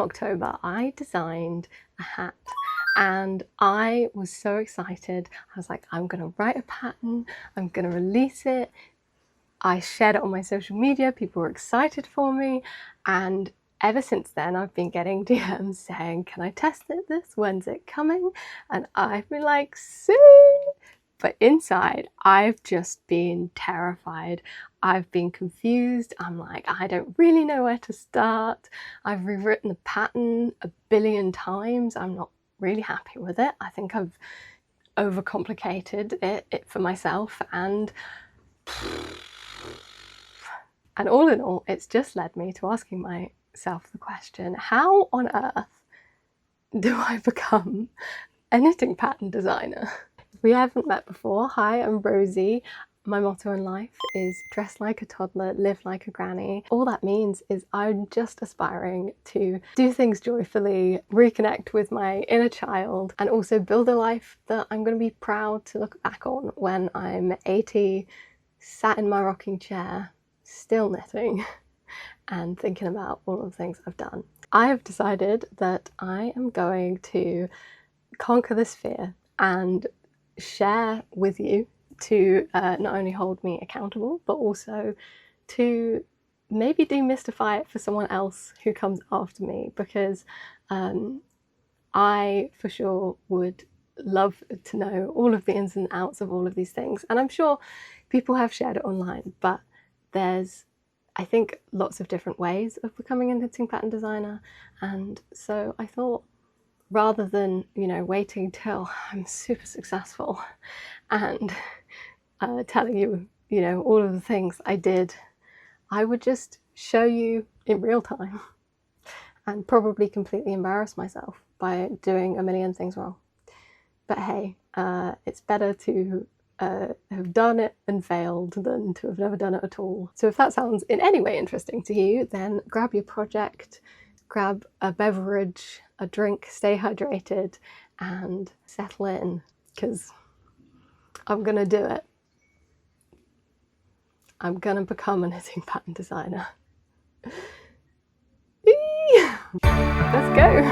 October, I designed a hat and I was so excited. I was like, I'm gonna write a pattern, I'm gonna release it. I shared it on my social media, people were excited for me, and ever since then I've been getting DMs saying, can I test this? When's it coming? And I've been like, soon! But inside, I've just been terrified. I've been confused. I'm like, I don't really know where to start. I've rewritten the pattern a billion times. I'm not really happy with it. I think I've overcomplicated it for myself, and all in all, it's just led me to asking myself the question, how on earth do I become a knitting pattern designer? If we haven't met before, hi, I'm Rosie. My motto in life is dress like a toddler, live like a granny. All that means is I'm just aspiring to do things joyfully, reconnect with my inner child, and also build a life that I'm going to be proud to look back on when I'm 80, sat in my rocking chair, still knitting and thinking about all of the things I've done. I have decided that I am going to conquer this fear and share with you to not only hold me accountable, but also to maybe demystify it for someone else who comes after me, because I for sure would love to know all of the ins and outs of all of these things. And I'm sure people have shared it online, but there's, I think, lots of different ways of becoming a knitting pattern designer. And so I thought, rather than, waiting till I'm super successful and telling you, all of the things I did, I would just show you in real time and probably completely embarrass myself by doing a million things wrong. But hey, it's better to have done it and failed than to have never done it at all. So if that sounds in any way interesting to you, then grab your project, grab a beverage, a drink, stay hydrated, and settle in, because I'm gonna do it. I'm gonna become a knitting pattern designer. Let's go.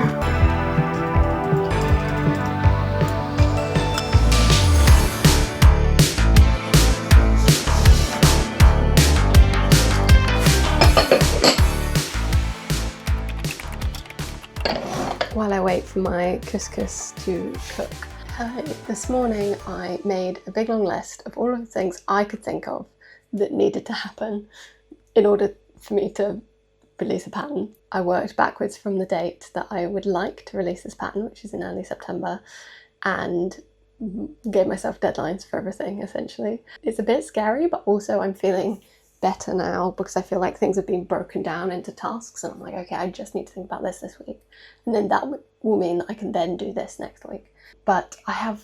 While I wait for my couscous to cook, this morning I made a big long list of all of the things I could think of that needed to happen in order for me to release a pattern. I worked backwards from the date that I would like to release this pattern, which is in early September, and gave myself deadlines for everything, essentially. It's a bit scary, but also I'm feeling better now because I feel like things have been broken down into tasks, and I'm like, okay, I just need to think about this week, and then that will mean that I can then do this next week. But I have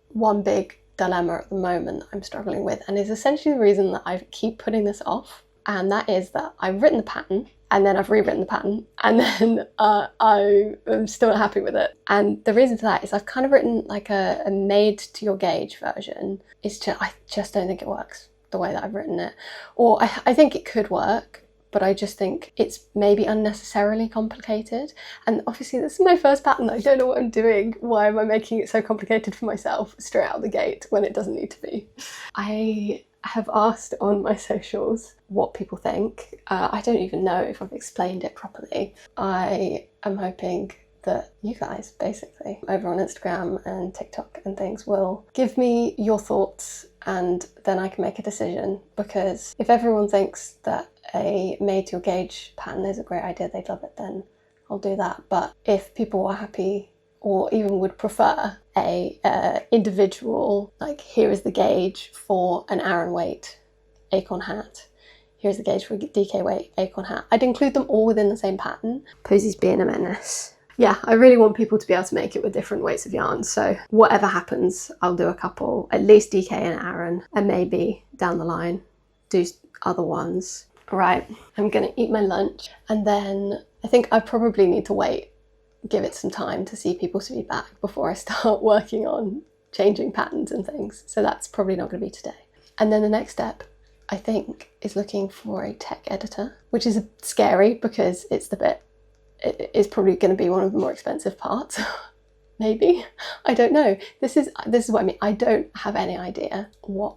one big dilemma at the moment that I'm struggling with, and it's essentially the reason that I keep putting this off, and that is that I've written the pattern and then I've rewritten the pattern, and then I am still not happy with it. And the reason for that is I've kind of written like a made to your gauge version. I just don't think it works the way that I've written it. Or I think it could work, but I just think it's maybe unnecessarily complicated. And obviously this is my first pattern. I don't know what I'm doing. Why am I making it so complicated for myself straight out of the gate when it doesn't need to be? I have asked on my socials what people think. I don't even know if I've explained it properly. I am hoping that you guys, basically, over on Instagram and TikTok and things, will give me your thoughts, and then I can make a decision. Because if everyone thinks that a made to your gauge pattern is a great idea, they'd love it, then I'll do that. But if people are happy or even would prefer a individual, like, here is the gauge for an Aran weight Acorn hat, here's the gauge for a DK weight Acorn hat, I'd include them all within the same pattern. Posey's being a menace. Yeah, I really want people to be able to make it with different weights of yarn, so whatever happens, I'll do a couple, at least DK and Aran, and maybe down the line do other ones. Right, I'm gonna eat my lunch, and then I think I probably need to give it some time to see people's feedback before I start working on changing patterns and things, so that's probably not gonna be today. And then the next step, I think, is looking for a tech editor, which is scary because it's the bit is probably going to be one of the more expensive parts. Maybe, I don't know. This is what I mean. I don't have any idea what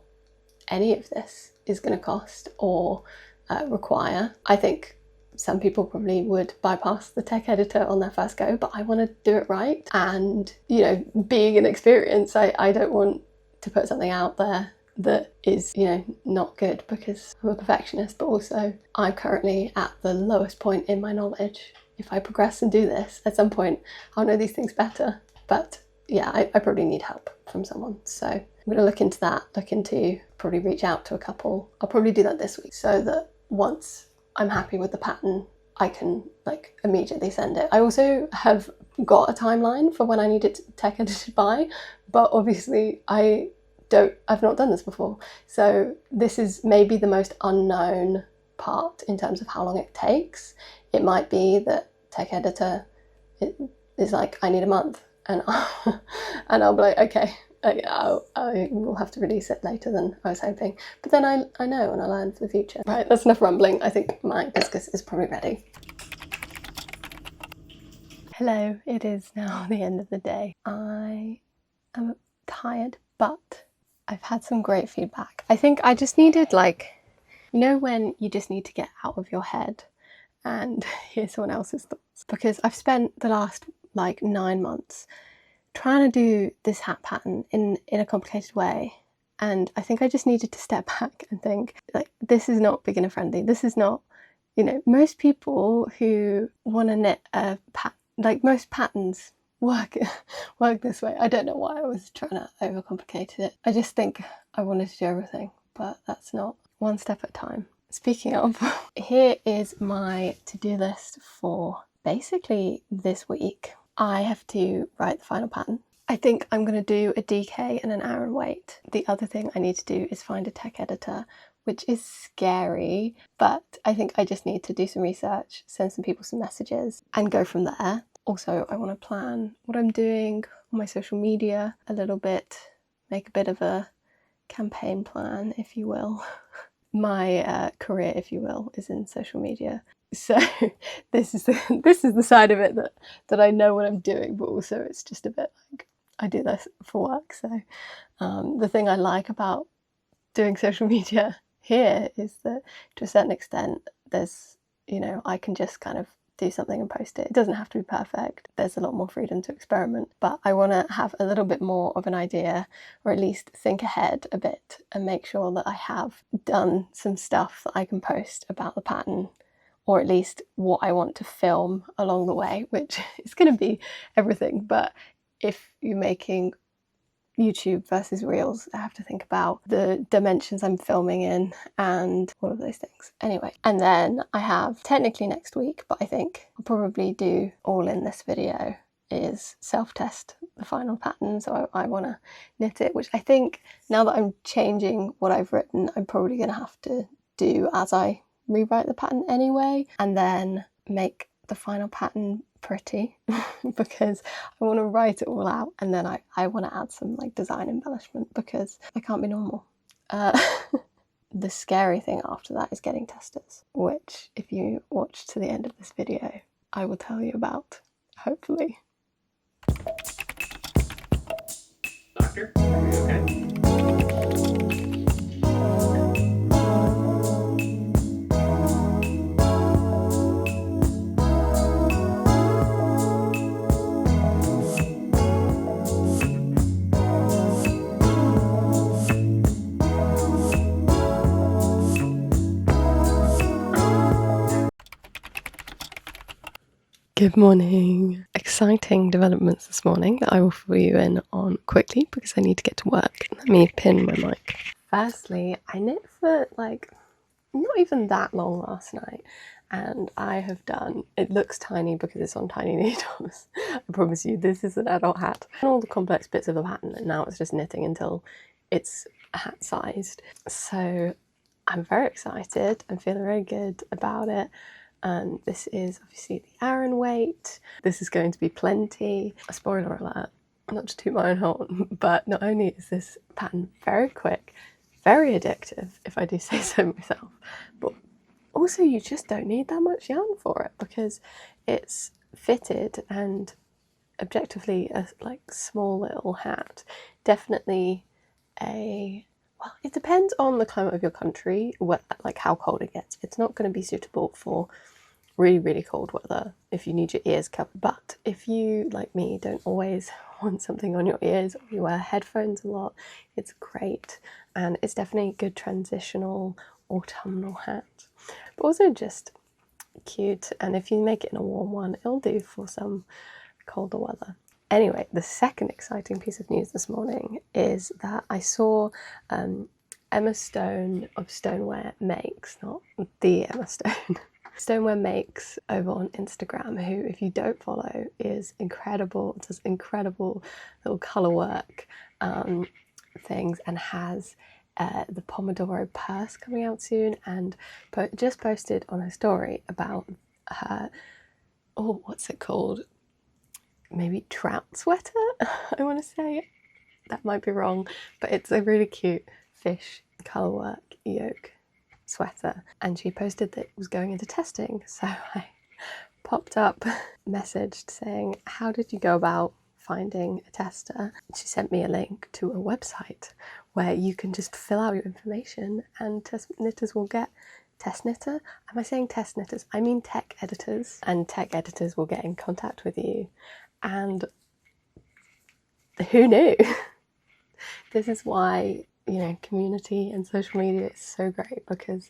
any of this is going to cost or require. I think some people probably would bypass the tech editor on their first go, but I want to do it right. And, you know, being an experience, I don't want to put something out there that is, you know, not good, because I'm a perfectionist, but also I'm currently at the lowest point in my knowledge. If I progress and do this, at some point I'll know these things better. But yeah, I probably need help from someone. So I'm going to look into that, probably reach out to a couple. I'll probably do that this week, so that once I'm happy with the pattern, I can like immediately send it. I also have got a timeline for when I need it tech edited by, but obviously I've not done this before. So this is maybe the most unknown part in terms of how long it takes. It might be that tech editor is like, I need a month, and I'll be like, okay, I will have to release it later than I was hoping. But then I know and I learn for the future. Right, that's enough rambling. I think my couscous is probably ready. Hello, it is now the end of the day. I am tired, but I've had some great feedback. I think I just needed, like, you know, when you just need to get out of your head and hear someone else's thoughts. Because I've spent the last like 9 months trying to do this hat pattern in a complicated way, and I think I just needed to step back and think, like, this is not beginner friendly. This is not, you know, most people who want to knit a like most patterns work this way. I don't know why I was trying to overcomplicate it. I just think I wanted to do everything, but that's not. One step at a time. Speaking of, here is my to-do list for basically this week. I have to write the final pattern. I think I'm going to do a DK and an Aran weight. The other thing I need to do is find a tech editor, which is scary, but I think I just need to do some research, send some people some messages, and go from there. Also, I want to plan what I'm doing on my social media a little bit, make a bit of a campaign plan, if you will. My career, if you will, is in social media. So this is the side of it that I know what I'm doing, but also it's just a bit like I do this for work. So the thing I like about doing social media here is that to a certain extent there's, you know, I can just kind of do something and post it. It doesn't have to be perfect. There's a lot more freedom to experiment, but I want to have a little bit more of an idea, or at least think ahead a bit and make sure that I have done some stuff that I can post about the pattern, or at least what I want to film along the way, which is going to be everything. But if you're making YouTube versus Reels, I have to think about the dimensions I'm filming in and all of those things. Anyway, and then I have technically next week, but I think I'll probably do all in this video, is self-test the final pattern. So I want to knit it, which I think now that I'm changing what I've written, I'm probably going to have to do as I rewrite the pattern anyway, and then make the final pattern pretty because I want to write it all out, and then I want to add some like design embellishment because I can't be normal. The scary thing after that is getting testers, which if you watch to the end of this video I will tell you about, hopefully. Doctor, are you okay? Good morning. Exciting developments this morning that I will fill you in on quickly because I need to get to work. Let me pin my mic. Firstly, I knit for like not even that long last night, and I have done, it looks tiny because it's on tiny needles. I promise you this is an adult hat. All the complex bits of the pattern, and now it's just knitting until it's hat sized. So I'm very excited. I'm feeling very good about it. And this is obviously the Aran weight. This is going to be plenty. A spoiler alert, not to toot my own horn, but not only is this pattern very quick, very addictive, if I do say so myself, but also you just don't need that much yarn for it because it's fitted and objectively a like small little hat. Definitely well, it depends on the climate of your country, like how cold it gets. It's not going to be suitable for really, really cold weather if you need your ears covered. But if you, like me, don't always want something on your ears, or you wear headphones a lot, it's great. And it's definitely a good transitional autumnal hat, but also just cute. And if you make it in a warm one, it'll do for some colder weather. Anyway, the second exciting piece of news this morning is that I saw Emma Stone of Stoneware Makes, not the Emma Stone, Stoneware Makes over on Instagram, who, if you don't follow, is incredible, does incredible little colour work things, and has the Pomodoro purse coming out soon, and just posted on her story about her, what's it called? Maybe trout sweater, I want to say. That might be wrong, but it's a really cute fish colourwork yoke sweater, and she posted that it was going into testing. So I popped up, messaged saying, how did you go about finding a tester? She sent me a link to a website where you can just fill out your information and test knitters will get test knitter. Am I saying test knitters? I mean tech editors, and tech editors will get in contact with you. And who knew? This is why, community and social media is so great, because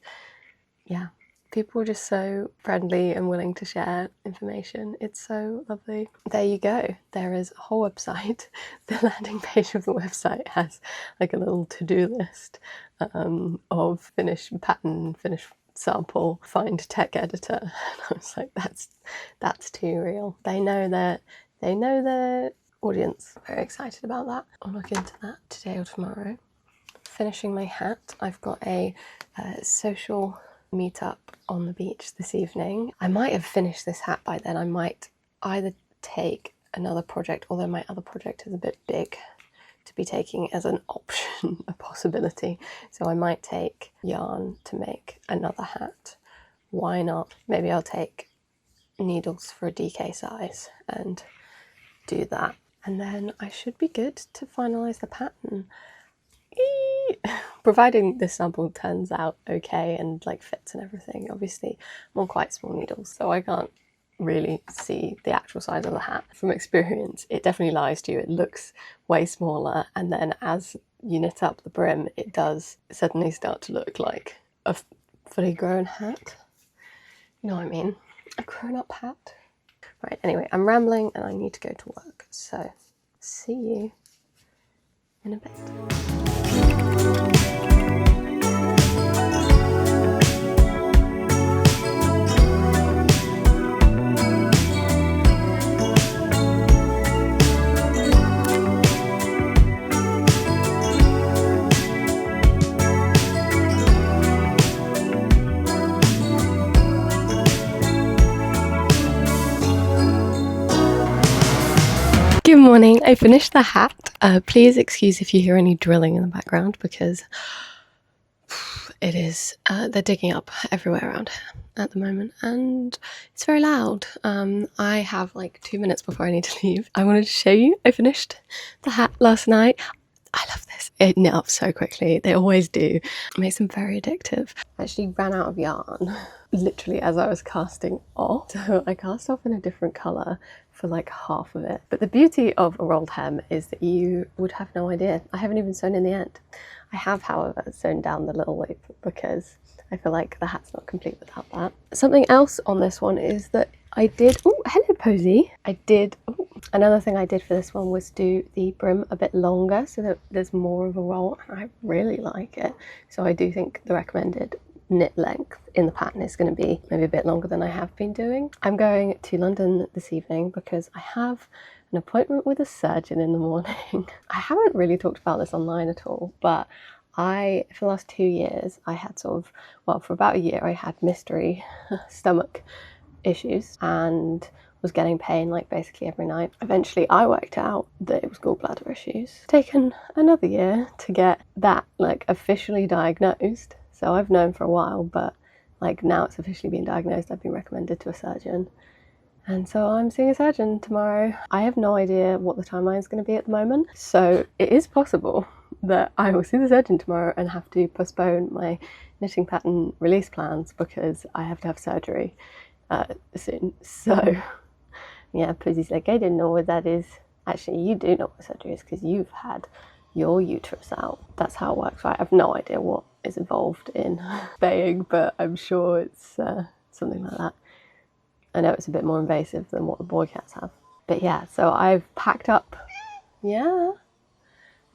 people are just so friendly and willing to share information. It's so lovely. There you go. There is a whole website. The landing page of the website has like a little to-do list of finish pattern, finish sample, find tech editor. And I was like, that's too real. They know their audience. Very excited about that. I'll look into that today or tomorrow. Finishing my hat. I've got a social meetup on the beach this evening. I might have finished this hat by then. I might either take another project, although my other project is a bit big to be taking as an option, a possibility. So I might take yarn to make another hat. Why not? Maybe I'll take needles for a DK size and do that. And then I should be good to finalise the pattern. Providing this sample turns out okay and like fits and everything. Obviously I'm on quite small needles, so I can't really see the actual size of the hat. From experience, it definitely lies to you. It looks way smaller, and then as you knit up the brim, it does suddenly start to look like a fully grown hat. You know what I mean? A grown-up hat. Right, anyway, I'm rambling and I need to go to work, so see you in a bit. Good morning. I finished the hat. Please excuse if you hear any drilling in the background, because it is, they're digging up everywhere around here at the moment, and it's very loud. I have like 2 minutes before I need to leave. I wanted to show you, I finished the hat last night. I love this. It knit up so quickly. They always do. It makes them very addictive. I actually ran out of yarn literally as I was casting off. So I cast off in a different colour for like half of it. But the beauty of a rolled hem is that you would have no idea. I haven't even sewn in the end. I have, however, sewn down the little loop because I feel like the hat's not complete without that. Something else on this one is that I did, oh, hello Posy. Another thing I did for this one was do the brim a bit longer so that there's more of a roll, and I really like it. So I do think the recommended knit length in the pattern is going to be maybe a bit longer than I have been doing. I'm going to London this evening because I have an appointment with a surgeon in the morning. I haven't really talked about this online at all, but for the last 2 years, I had for about a year, I had mystery stomach issues and was getting pain like basically every night. Eventually I worked out that it was gallbladder issues. It's taken another year to get that like officially diagnosed. So I've known for a while, but like now it's officially been diagnosed. I've been recommended to a surgeon, And so I'm seeing a surgeon tomorrow. I have no idea what the timeline is going to be at the moment, so it is possible that I will see the surgeon tomorrow and have to postpone my knitting pattern release plans because I have to have surgery soon. So yeah, Pussy's like, I don't know what that is. Actually, you do know what surgery is because you've had your uterus out. That's how it works, right? I have no idea what is involved in baying, but I'm sure it's something like that. I know it's a bit more invasive than what the boy cats have. But yeah, so I've packed up. Yeah,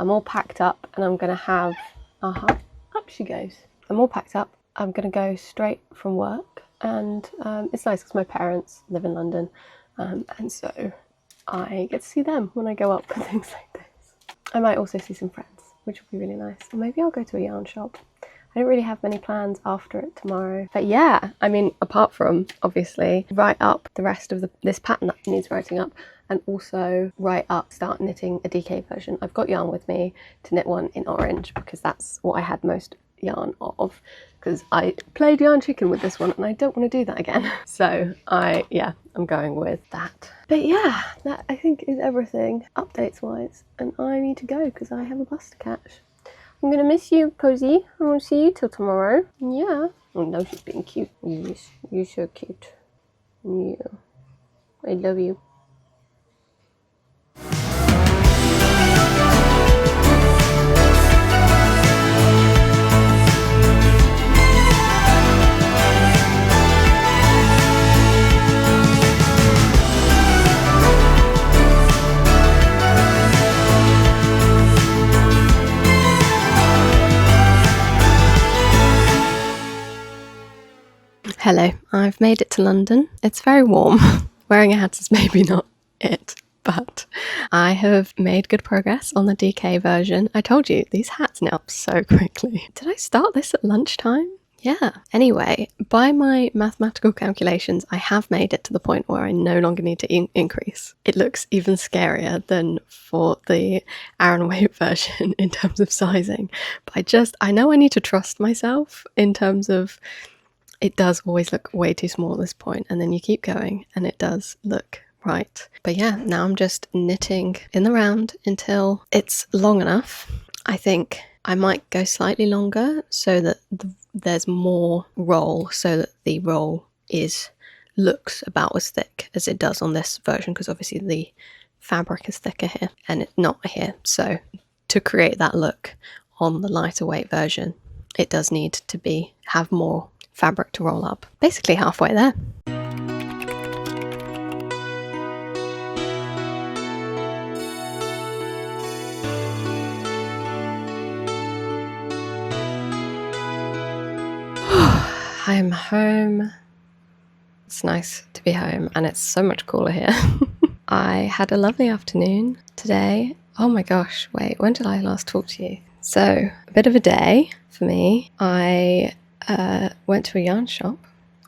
I'm all packed up and I'm going to have... up she goes. I'm all packed up. I'm going to go straight from work, and it's nice because my parents live in London, and so I get to see them when I go up and things like this. I might also see some friends, which will be really nice. Or maybe I'll go to a yarn shop. I don't really have many plans after it tomorrow. But yeah, I mean, apart from obviously write up the rest of this pattern that needs writing up, and also start knitting a DK version. I've got yarn with me to knit one in orange because that's what I had most yarn of, because I played yarn chicken with this one and I don't want to do that again. So I'm going with that. But yeah, that I think is everything updates wise, and I need to go because I have a bus to catch. I'm gonna miss you, Posy. I won't see you till tomorrow. Yeah. Oh no, she's being cute. You're so cute. Yeah. I love you. Hello, I've made it to London. It's very warm. Wearing a hat is maybe not it, but I have made good progress on the DK version. I told you, these hats knit up so quickly. Did I start this at lunchtime? Yeah. Anyway, by my mathematical calculations, I have made it to the point where I no longer need to increase. It looks even scarier than for the Aran weight version in terms of sizing. But I know I need to trust myself in terms of... It does always look way too small at this point, and then you keep going and it does look right. But yeah, now I'm just knitting in the round until it's long enough. I think I might go slightly longer so that there's more roll, so that the roll looks about as thick as it does on this version, because obviously the fabric is thicker here and it's not here. So to create that look on the lighter weight version, it does need to have more fabric to roll up. Basically halfway there. I am home. It's nice to be home and it's so much cooler here. I had a lovely afternoon today. Oh my gosh, wait, when did I last talk to you? So, a bit of a day for me. I went to a yarn shop,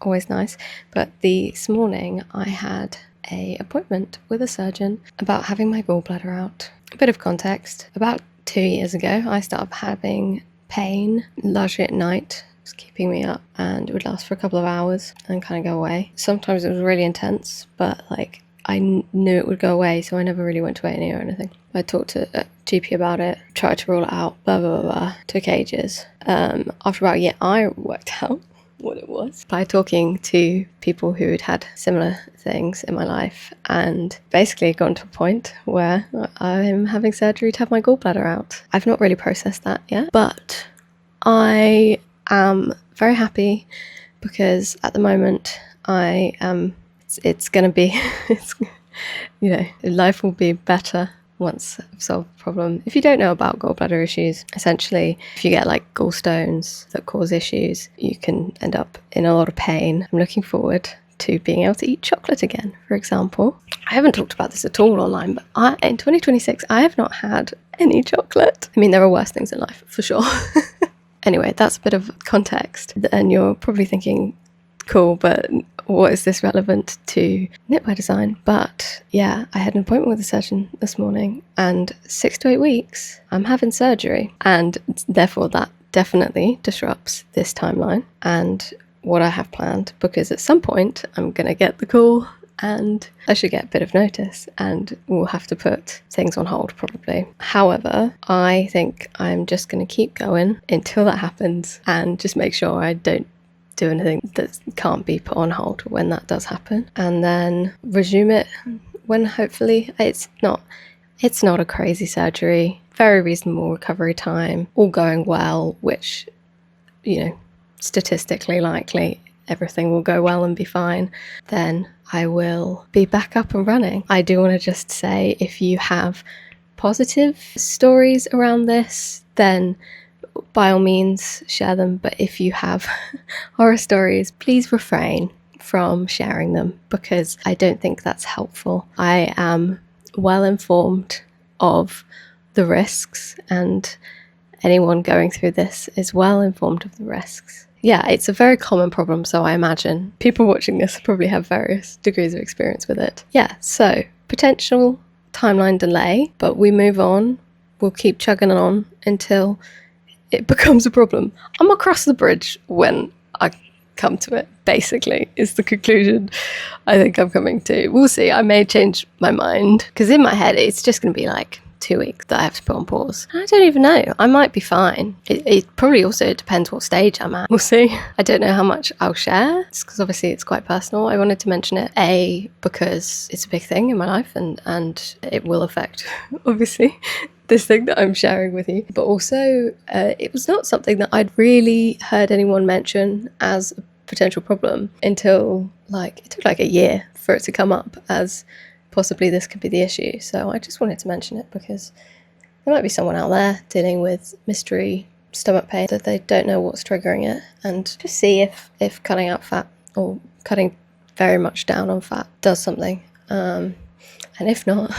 always nice, but this morning I had an appointment with a surgeon about having my gallbladder out. A bit of context, about 2 years ago I started having pain largely at night. It was keeping me up, and it would last for a couple of hours and kind of go away. Sometimes it was really intense, but I knew it would go away, so I never really went to A&E or anything. I talked to a GP about it, tried to rule it out, blah, blah, blah, blah. Took ages. After about a year, I worked out what it was by talking to people who had had similar things in my life, and basically gotten to a point where I'm having surgery to have my gallbladder out. I've not really processed that yet, but I am very happy because at the moment it's going to be, life will be better once I've solved the problem. If you don't know about gallbladder issues, essentially, if you get gallstones that cause issues, you can end up in a lot of pain. I'm looking forward to being able to eat chocolate again, for example. I haven't talked about this at all online, but in 2026, I have not had any chocolate. I mean, there are worse things in life, for sure. Anyway, that's a bit of context, and you're probably thinking, cool, but what is this relevant to knitwear design? But yeah, I had an appointment with a surgeon this morning, and 6 to 8 weeks I'm having surgery, and therefore that definitely disrupts this timeline and what I have planned, because at some point I'm gonna get the call and I should get a bit of notice and we'll have to put things on hold probably. However, I think I'm just going to keep going until that happens and just make sure I don't do anything that can't be put on hold when that does happen, and then resume it when hopefully it's not a crazy surgery, very reasonable recovery time, all going well, which, you know, statistically likely everything will go well and be fine, then I will be back up and running. I do want to just say, if you have positive stories around this, then by all means share them, but if you have horror stories, please refrain from sharing them, because I don't think that's helpful. I am well informed of the risks, and anyone going through this is well informed of the risks. Yeah, it's a very common problem, so I imagine people watching this probably have various degrees of experience with it. Yeah, so potential timeline delay, but we move on. We'll keep chugging on until it becomes a problem. I'm across the bridge when I come to it, basically, is the conclusion I think I'm coming to. We'll see. I may change my mind, because in my head it's just going to be like 2 weeks that I have to put on pause. I don't even know. I might be fine. It probably also depends what stage I'm at. We'll see. I don't know how much I'll share, because obviously it's quite personal. I wanted to mention it, because it's a big thing in my life, and it will affect, obviously, this thing that I'm sharing with you. But also, it was not something that I'd really heard anyone mention as a potential problem until it took like a year for it to come up as possibly this could be the issue. So I just wanted to mention it, because there might be someone out there dealing with mystery stomach pain that they don't know what's triggering it, and just see if cutting out fat or cutting very much down on fat does something. And if not,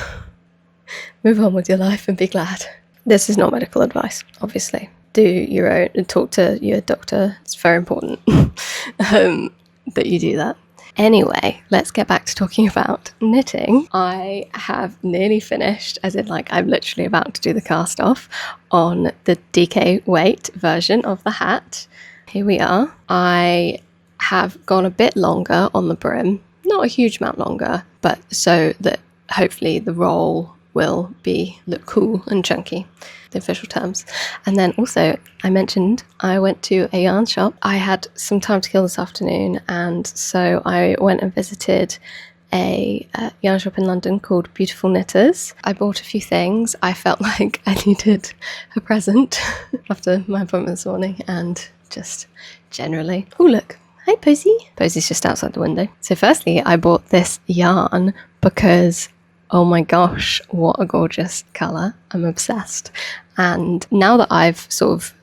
move on with your life and be glad. This is not medical advice, obviously. Do your own and talk to your doctor. It's very important that you do that. Anyway, let's get back to talking about knitting. I have nearly finished, as in I'm literally about to do the cast off on the DK weight version of the hat. Here we are. I have gone a bit longer on the brim, not a huge amount longer, but so that hopefully the roll will look cool and chunky, the official terms. And then also, I mentioned I went to a yarn shop. I had some time to kill this afternoon, and so I went and visited a yarn shop in London called Beautiful Knitters. I bought a few things. I felt like I needed a present after my appointment this morning, and just generally. Oh look, hi Posy. Posy's just outside the window. So firstly, I bought this yarn because, oh my gosh, what a gorgeous colour. I'm obsessed. And now that I've sort of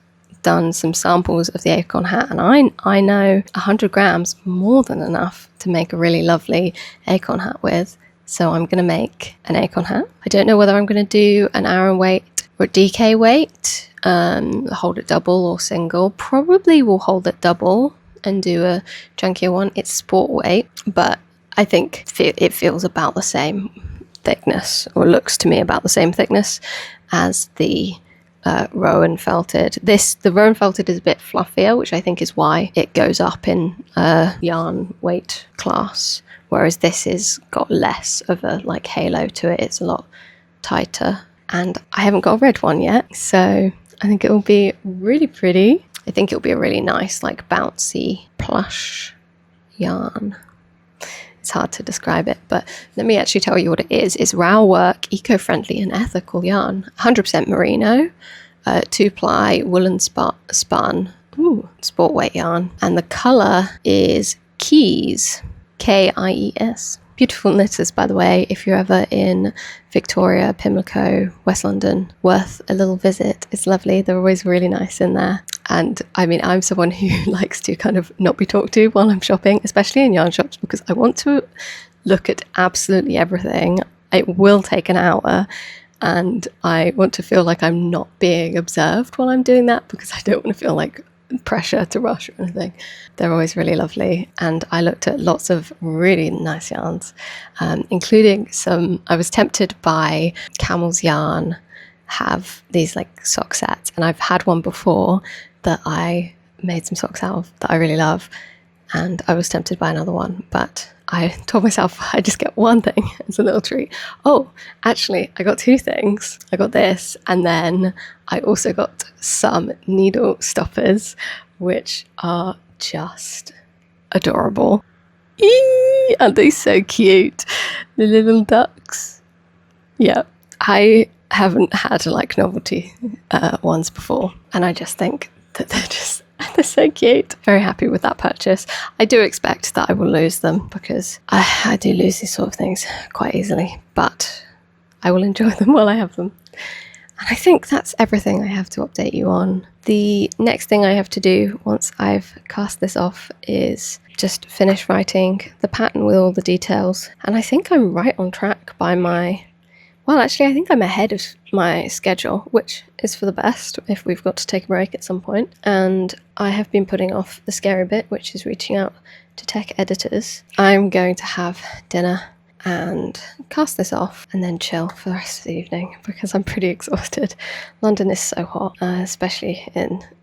done some samples of the Acorn Hat, and I know 100 grams more than enough to make a really lovely Acorn Hat with. So I'm going to make an Acorn Hat. I don't know whether I'm going to do an Aran weight or a DK weight, hold it double or single. Probably will hold it double and do a chunkier one. It's sport weight, but I think it feels about the same thickness, or looks to me about the same thickness as the Rowan felted. The Rowan felted is a bit fluffier, which I think is why it goes up in yarn weight class, whereas this has got less of a halo to it. It's a lot tighter, and I haven't got a red one yet, so I think it will be really pretty. I think it'll be a really nice bouncy plush yarn. It's hard to describe it, but let me actually tell you what it is. It's Row Work, eco-friendly and ethical yarn. 100% merino, 2-ply woolen spun, sport weight yarn. And the colour is Kies, Kies. Beautiful Knitters, by the way, if you're ever in Victoria, Pimlico, West London, worth a little visit. It's lovely. They're always really nice in there. And I mean, I'm someone who likes to kind of not be talked to while I'm shopping, especially in yarn shops, because I want to look at absolutely everything. It will take an hour, and I want to feel like I'm not being observed while I'm doing that, because I don't want to feel like pressure to rush or anything. They're always really lovely, and I looked at lots of really nice yarns, including some. I was tempted by Camel's Yarn have these sock sets, and I've had one before that I made some socks out of that I really love, and I was tempted by another one, but I told myself I just get one thing as a little treat. Oh, actually, I got two things. I got this, and then I also got some needle stoppers, which are just adorable. Eee, aren't they so cute? The little ducks. Yeah, I haven't had like novelty ones before, and I just think that they're so cute. Very happy with that purchase. I do expect that I will lose them because I do lose these sort of things quite easily, but I will enjoy them while I have them. And I think that's everything I have to update you on. The next thing I have to do once I've cast this off is just finish writing the pattern with all the details. And I think I'm right on track by my... Well, actually, I think I'm ahead of my schedule, which is for the best if we've got to take a break at some point. And I have been putting off the scary bit, which is reaching out to tech editors. I'm going to have dinner and cast this off and then chill for the rest of the evening because I'm pretty exhausted. London is so hot, especially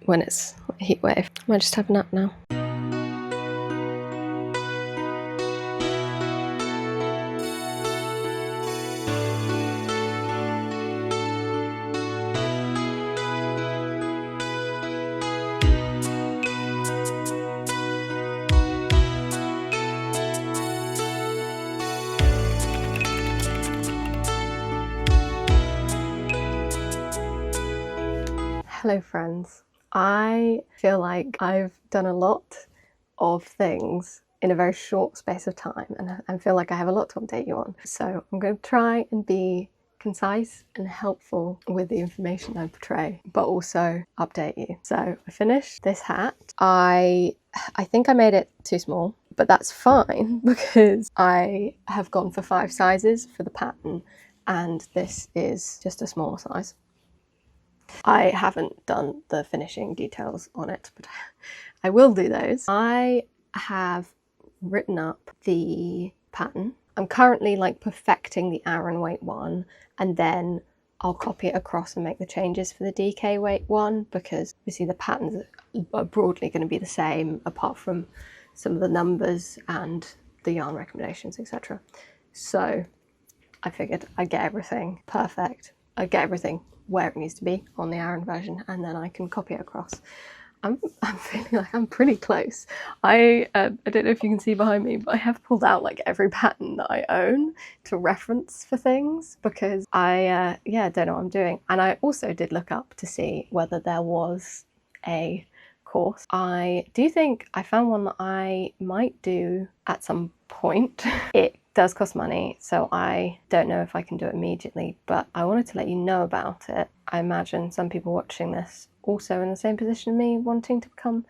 when it's a heat wave. I might just have a nap now. Hello friends. I feel like I've done a lot of things in a very short space of time, and I feel like I have a lot to update you on. So I'm going to try and be concise and helpful with the information I portray, but also update you. So I finished this hat. I think I made it too small, but that's fine because I have gone for 5 sizes for the pattern, and this is just a smaller size. I haven't done the finishing details on it, but I will do those. I have written up the pattern. I'm currently like perfecting the Aran weight one, and then I'll copy it across and make the changes for the DK weight one, because obviously the patterns are broadly going to be the same apart from some of the numbers and the yarn recommendations, etc. So I figured I'd get everything perfect. I'd get everything where it needs to be on the Aran version, and then I can copy it across. I'm feeling like I'm pretty close. I don't know if you can see behind me, but I have pulled out like every pattern that I own to reference for things because I don't know what I'm doing. And I also did look up to see whether there was a course. I do think I found one that I might do at some point. It does cost money, so I don't know if I can do it immediately, but I wanted to let you know about it. I imagine some people watching this also in the same position as me, wanting to become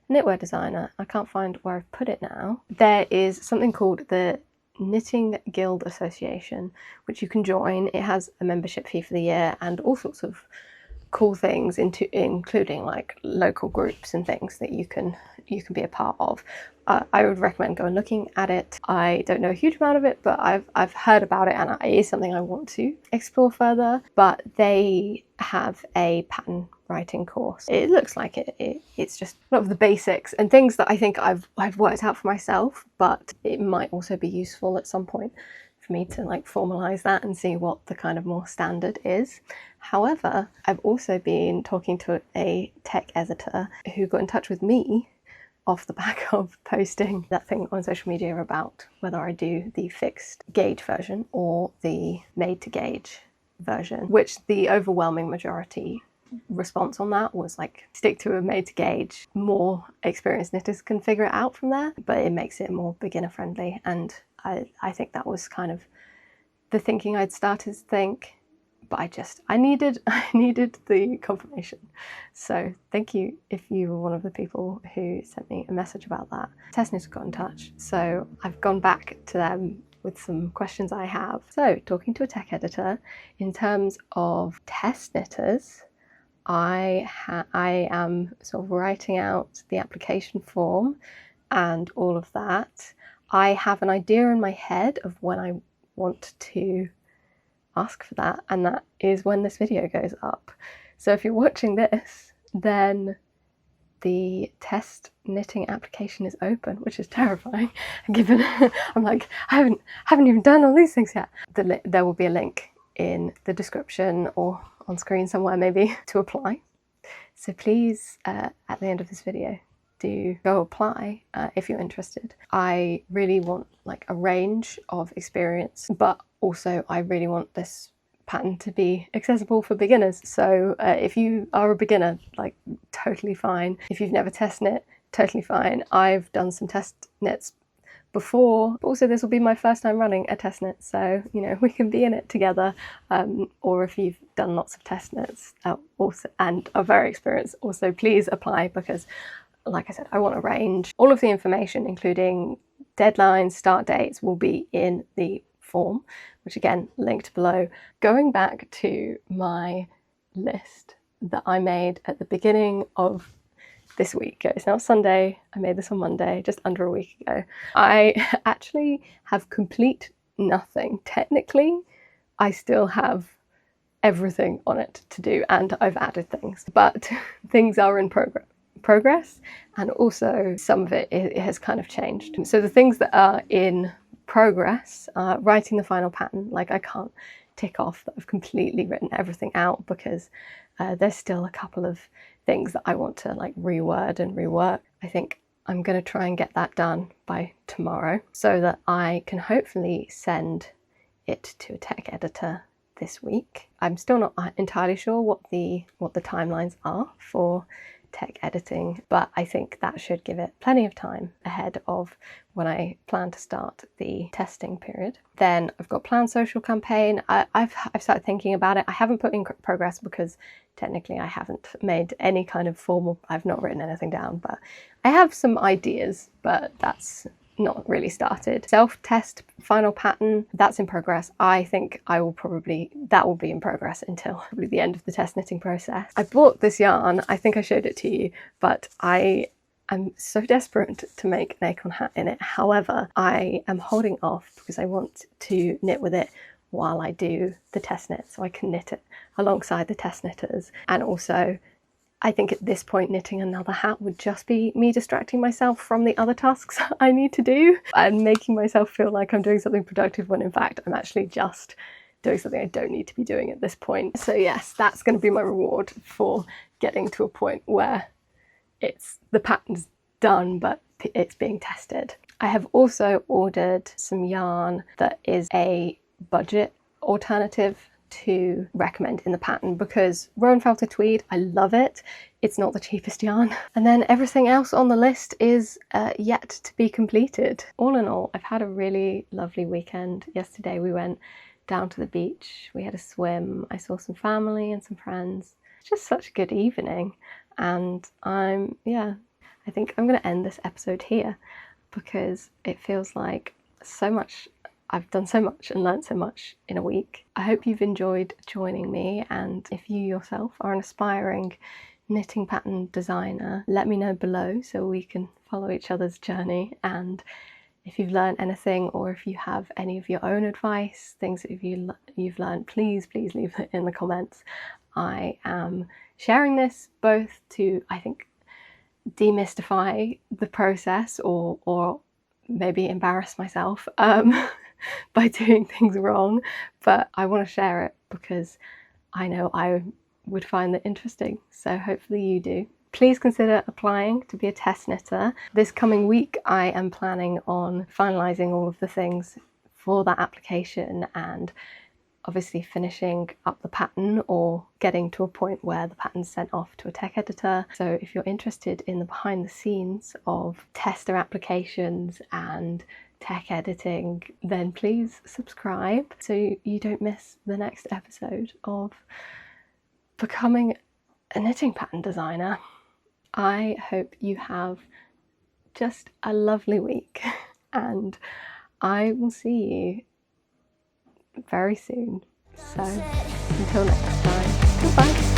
a knitwear designer. I can't find where I've put it now. There is something called the Knitting Guild Association, which you can join. It has a membership fee for the year and all sorts of cool things, including like local groups and things that you can be a part of. I would recommend going looking at it. I don't know a huge amount of it, but I've heard about it, and it is something I want to explore further. But they have a pattern writing course. It looks like it's just a lot of the basics and things that I think I've worked out for myself, but it might also be useful at some point for me to like formalize that and see what the kind of more standard is. However, I've also been talking to a tech editor who got in touch with me off the back of posting that thing on social media about whether I do the fixed gauge version or the made to gauge version, which the overwhelming majority response on that was like, stick to a made to gauge. More experienced knitters can figure it out from there, but it makes it more beginner friendly, and I think that was kind of the thinking I'd started to think, but I needed the confirmation. So thank you if you were one of the people who sent me a message about that. Test knitters got in touch, so I've gone back to them with some questions I have. So talking to a tech editor, in terms of test knitters, I am sort of writing out the application form and all of that. I have an idea in my head of when I want to ask for that, and that is when this video goes up. So if you're watching this, then the test knitting application is open, which is terrifying given I'm like, I haven't even done all these things yet. There will be a link in the description or on screen somewhere maybe to apply. So please, at the end of this video, do go apply if you're interested. I really want like a range of experience, but also I really want this pattern to be accessible for beginners. So if you are a beginner, like totally fine. If you've never test knit, totally fine. I've done some test knits before, but also this will be my first time running a test knit, so you know, we can be in it together. Or if you've done lots of test knits also and are very experienced, also please apply, because like I said, I want a range. All of the information, including deadlines, start dates, will be in the form, which again, linked below. Going back to my list that I made at the beginning of this week. It's now Sunday. I made this on Monday, just under a week ago. I actually have complete nothing. Technically, I still have everything on it to do, and I've added things, but things are in progress, and also some of it has kind of changed. So the things that are in progress, writing the final pattern, like I can't tick off that I've completely written everything out, because there's still a couple of things that I want to like reword and rework. I think I'm going to try and get that done by tomorrow so that I can hopefully send it to a tech editor this week. I'm still not entirely sure what the timelines are for tech editing, but I think that should give it plenty of time ahead of when I plan to start the testing period. Then I've got planned social campaign. I've started thinking about it. I haven't put in progress because technically I haven't made any kind of formal, I've not written anything down, but I have some ideas, but that's not really started. Self-test final pattern, that's in progress. I think that will be in progress until probably the end of the test knitting process. I bought this yarn, I think I showed it to you, but I'm so desperate to make an acorn hat in it. However, I am holding off because I want to knit with it while I do the test knit, so I can knit it alongside the test knitters. And also, I think at this point knitting another hat would just be me distracting myself from the other tasks I need to do and making myself feel like I'm doing something productive when in fact I'm actually just doing something I don't need to be doing at this point. So yes, that's going to be my reward for getting to a point where the pattern's done but it's being tested. I have also ordered some yarn that is a budget alternative to recommend in the pattern, because Rowan Felter Tweed, I love it. It's not the cheapest yarn. And then everything else on the list is yet to be completed. All in all, I've had a really lovely weekend. Yesterday we went down to the beach, we had a swim, I saw some family and some friends. Just such a good evening. And I think I'm going to end this episode here, because it feels like I've done so much and learned so much in a week. I hope you've enjoyed joining me, and if you yourself are an aspiring knitting pattern designer, let me know below so we can follow each other's journey. And if you've learned anything, or if you have any of your own advice, things that you've learned, please leave it in the comments. I am sharing this both to, I think, demystify the process or maybe embarrass myself by doing things wrong, but I want to share it because I know I would find it interesting, so hopefully you do. Please consider applying to be a test knitter. This coming week I am planning on finalising all of the things for that application and obviously finishing up the pattern or getting to a point where the pattern's sent off to a tech editor. So if you're interested in the behind the scenes of tester applications and tech editing, then please subscribe so you don't miss the next episode of becoming a knitting pattern designer. I hope you have just a lovely week, and I will see you very soon. So until next time, goodbye.